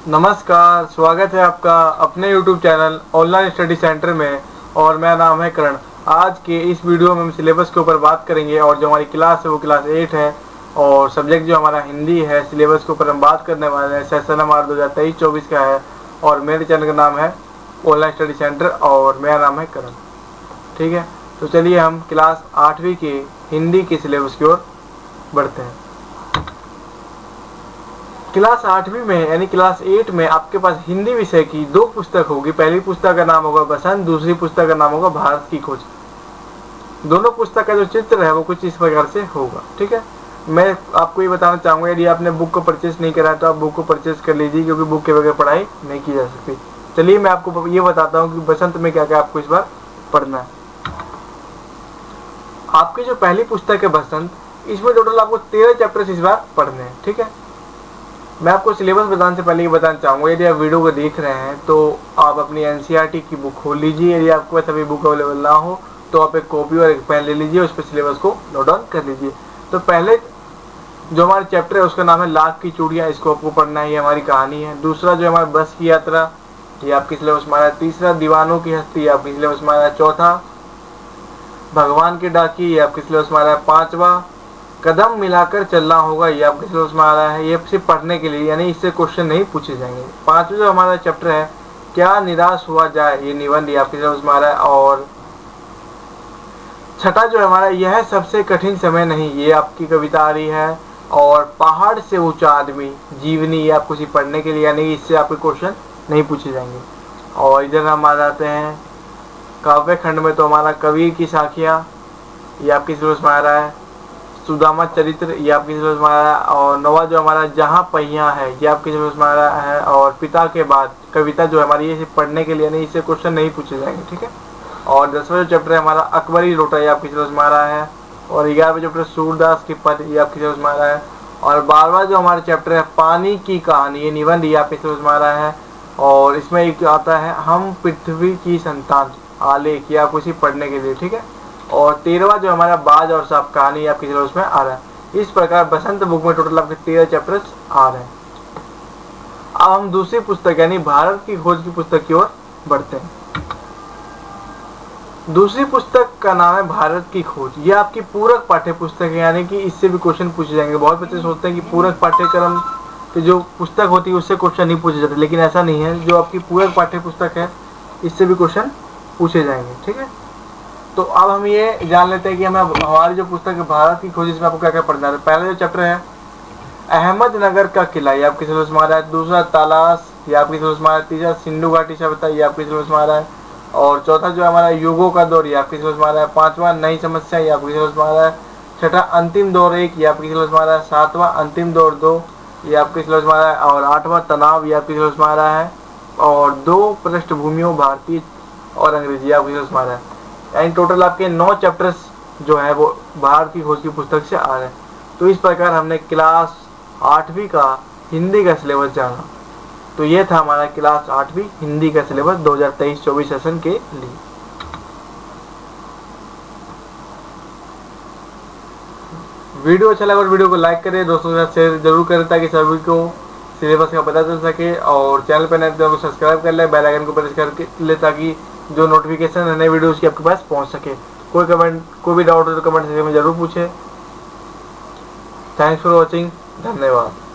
नमस्कार, स्वागत है आपका अपने YouTube channel online study centre में। और मेरा नाम है करण। आज के इस वीडियो में हम सिलेबस के ऊपर बात करेंगे और जो हमारी क्लास है वो क्लास 8 है और सब्जेक्ट जो हमारा हिंदी है। सिलेबस के ऊपर हम बात करने वाले हैं। सेशन हमारा 2023-24 का है और मेरे चैनल का नाम है ऑनलाइन स्टडी सेंटर और मेरा नाम है करण। ठीक है, तो चलिए हम क्लास 8वीं के हिंदी के सिलेबस की ओर बढ़ते हैं। क्लास 8वीं में यानी क्लास 8 में आपके पास हिंदी विषय की 2 पुस्तक होगी। पहली पुस्तक का नाम होगा बसंत, दूसरी पुस्तक का नाम होगा भारत की खोज। दोनों पुस्तक का जो चित्र है वो कुछ इस प्रकार से होगा। ठीक है, मैं आपको ये बताना चाहूँगा, यदि आपने बुक को परचेस नहीं करा है तो आप बुक को परचेस कर लीजिए, क्योंकि बुक के बगैर पढ़ाई नहीं की जा सकती। चलिए मैं आपको ये बताता हूँ कि बसंत में क्या क्या आपको इस बार पढ़ना है। आपकी जो पहली पुस्तक है बसंत, इसमें टोटल आपको 13 चैप्टर्स इस बार पढ़ने हैं। ठीक है, मैं आपको सिलेबस बताने से पहले ये बताना चाहूँगा, यदि आप वीडियो को देख रहे हैं तो आप अपनी एनसीईआरटी की बुक खोल लीजिए। यदि आपके पास अभी बुक अवेलेबल ना हो तो आप एक कॉपी और एक पेन ले लीजिए, उस पर सिलेबस को नोट डाउन कर लीजिए। तो पहले जो हमारा चैप्टर है उसका नाम है लाख की चूड़ियाँ, इसको आपको पढ़ना है, ये हमारी कहानी है। दूसरा जो हमारा बस की यात्रा, ये आपकी सिलेबस में आ रहा है। तीसरा दीवानों की हस्ती, ये आपकी सिलेबस में आ रहा है। चौथा भगवान के डाकी, ये आपकी सिलेबस में आ रहा है। पाँचवा कदम मिलाकर चलना होगा, ये आपके सिलेबस में आ रहा है। ये सिर्फ पढ़ने के लिए, यानी इससे क्वेश्चन नहीं पूछे जाएंगे। पांचवा जो हमारा चैप्टर है क्या निराश हुआ जाए, ये निबंध, ये आपके सिलेबस में आ रहा है। और छठा जो हमारा यह सबसे कठिन समय नहीं, ये आपकी कविता आ रही है। और पहाड़ से ऊंचा आदमी जीवनी, ये आपको सिर्फ पढ़ने के लिए, यानी इससे आपके क्वेश्चन नहीं पूछे जाएंगे। और इधर हम आ जाते हैं काव्य खंड में, तो हमारा कबीर की साखियाँ, ये आपके सिलेबस में आ रहा है। सुदामा चरित्र, ये आपके सिलेबस में आ रहा है। और नवा जो हमारा जहाँ पहिया है, ये आपके सिलेबस में आ रहा है। और पिता के बाद कविता जो हमारी, ये सिर्फ पढ़ने के लिए नहीं, इससे क्वेश्चन नहीं पूछे जाएंगे। ठीक है, और 10वां जो चैप्टर है हमारा अकबरी लोटा, ये आपके सिलेबस में आ रहा है। और 11वां चैप्टर सूरदास की पद, ये आपके सिलेबस में आ रहा है। और 12वां जो हमारा चैप्टर है पानी की कहानी, ये निबंध, ये आपके सिलेबस में आ रहा है। और इसमें एक आता है हम पृथ्वी की संतान, आलेख, ये आपको सिर्फ पढ़ने के लिए। ठीक है, और 13वां जो हमारा बाज और सांप कहानी आपके सिलेबस में आ रहा है। इस प्रकार बसंत बुक में टोटल आपके 13 चैप्टर्स आ रहे हैं। अब हम दूसरी पुस्तक यानी भारत की खोज की पुस्तक की ओर बढ़ते हैं। दूसरी पुस्तक का नाम है भारत की खोज। ये आपकी पूरक पाठ्य पुस्तक है, यानी कि इससे भी क्वेश्चन पूछे जाएंगे। बहुत बच्चे सोचते हैं कि पूरक पाठ्यक्रम की जो पुस्तक होती है उससे क्वेश्चन नहीं पूछे जाते, लेकिन ऐसा नहीं है। जो आपकी पूरक पाठ्य पुस्तक है इससे भी क्वेश्चन पूछे जाएंगे। ठीक है, तो अब हम ये जान लेते हैं कि हमें हमारी जो पुस्तक है भारत की खोज, इसमें आपको क्या क्या पढ़ना है। पहला जो चैप्टर है अहमदनगर का किला, ये आपके सिलेबस में आ रहा है। दूसरा तालाश, ये आपके सिलेबस में आ रहा है। तीसरा सिंधु घाटी सभ्यता, ये आपके सिलेबस में आ रहा है। और चौथा जो हमारा युगों का दौर, ये आपके सिलेबस में आ रहा है। पांचवा नई समस्या, ये आपके सिलेबस में आ रहा है। छठा अंतिम दौर 1, ये आपके सिलेबस में आ रहा है। सातवां अंतिम दौर 2, ये आपके सिलेबस में आ रहा है। और आठवां तनाव, ये आपके सिलेबस में आ रहा है। और 2 पृष्ठभूमियों भारतीय और अंग्रेजी, आपके सिलेबस में आ रहा है। यानी टोटल आपके 9 चैप्टर्स जो है वो भारत की खोज की पुस्तक से आ रहे हैं। तो इस प्रकार हमने क्लास 8वीं का हिंदी का सिलेबस जाना। तो ये था हमारा क्लास 8वीं हिंदी का सिलेबस 2023-24 सेशन के लिए। वीडियो अच्छा लगा और वीडियो को लाइक करें, दोस्तों के साथ शेयर जरूर करें ताकि सभी को सिलेबस का पता चल सके। और चैनल पर नए तो सब्सक्राइब कर ले, बेल आइकन को प्रेस कर ले ताकि जो नोटिफिकेशन है नए वीडियोस की आपके पास पहुंच सके। कोई भी डाउट हो तो कमेंट सेक्शन में जरूर पूछे। थैंक्स फॉर वॉचिंग, धन्यवाद।